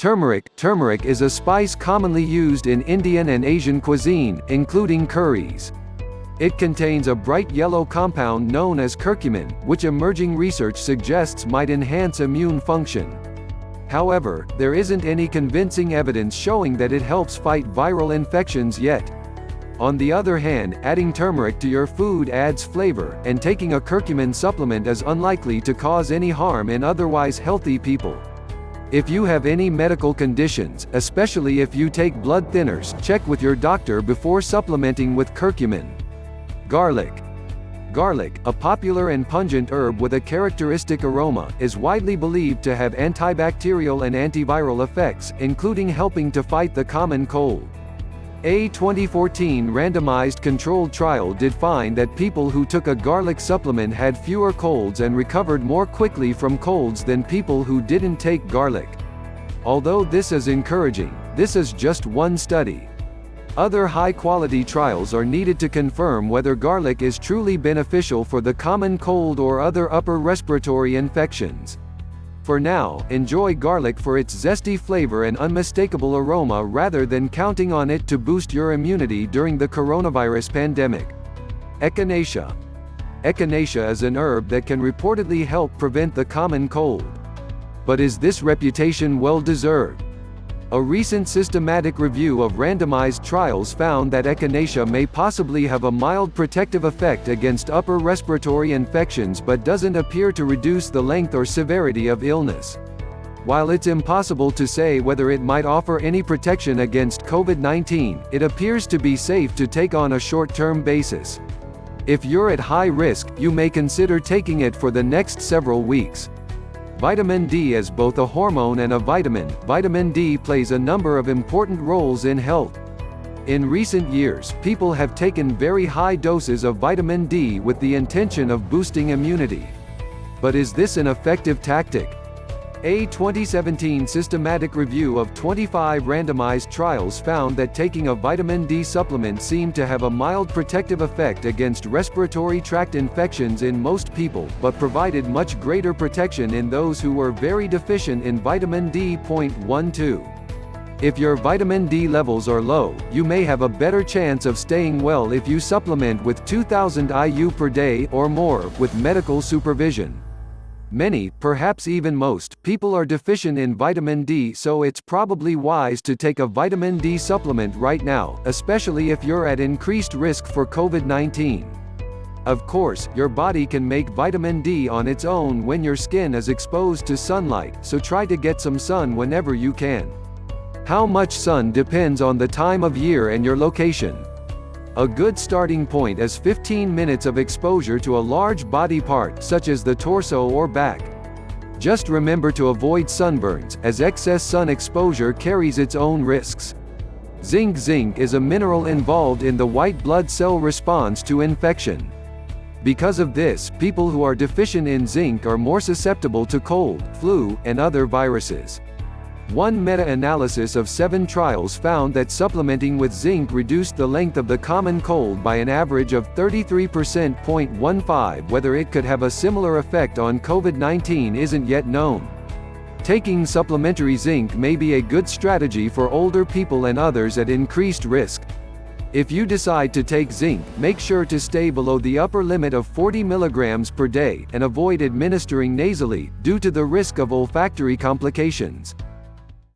Turmeric is a spice commonly used in Indian and Asian cuisine, including curries. It contains a bright yellow compound known as curcumin, which emerging research suggests might enhance immune function. However, there isn't any convincing evidence showing that it helps fight viral infections yet. On the other hand, adding turmeric to your food adds flavor, and taking a curcumin supplement is unlikely to cause any harm in otherwise healthy people. If you have any medical conditions, especially if you take blood thinners, check with your doctor before supplementing with curcumin. Garlic, a popular and pungent herb with a characteristic aroma, is widely believed to have antibacterial and antiviral effects, including helping to fight the common cold. A 2014 randomized controlled trial did find that people who took a garlic supplement had fewer colds and recovered more quickly from colds than people who didn't take garlic. Although this is encouraging, this is just one study. Other high-quality trials are needed to confirm whether garlic is truly beneficial for the common cold or other upper respiratory infections. For now, enjoy garlic for its zesty flavor and unmistakable aroma rather than counting on it to boost your immunity during the coronavirus pandemic. Echinacea is an herb that can reportedly help prevent the common cold. But is this reputation well-deserved? A recent systematic review of randomized trials found that echinacea may possibly have a mild protective effect against upper respiratory infections but doesn't appear to reduce the length or severity of illness. While it's impossible to say whether it might offer any protection against COVID-19, it appears to be safe to take on a short-term basis. If you're at high risk, you may consider taking it for the next several weeks. Vitamin D is both a hormone and a vitamin. Vitamin D plays a number of important roles in health. In recent years, people have taken very high doses of vitamin D with the intention of boosting immunity. But is this an effective tactic? A 2017 systematic review of 25 randomized trials found that taking a vitamin D supplement seemed to have a mild protective effect against respiratory tract infections in most people, but provided much greater protection in those who were very deficient in vitamin D.12. If your vitamin D levels are low, you may have a better chance of staying well if you supplement with 2000 IU per day or more, with medical supervision. Many, perhaps even most, people are deficient in vitamin D, so it's probably wise to take a vitamin D supplement right now, especially if you're at increased risk for COVID-19. Of course, your body can make vitamin D on its own when your skin is exposed to sunlight, so try to get some sun whenever you can. How much sun depends on the time of year and your location. A good starting point is 15 minutes of exposure to a large body part, such as the torso or back. Just remember to avoid sunburns, as excess sun exposure carries its own risks. Zinc is a mineral involved in the white blood cell response to infection. Because of this, people who are deficient in zinc are more susceptible to cold, flu, and other viruses. One meta-analysis of 7 trials found that supplementing with zinc reduced the length of the common cold by an average of 33%. Whether it could have a similar effect on COVID-19 isn't yet known. Taking supplementary zinc may be a good strategy for older people and others at increased risk. If you decide to take zinc, make sure to stay below the upper limit of 40 mg per day, and avoid administering nasally, due to the risk of olfactory complications.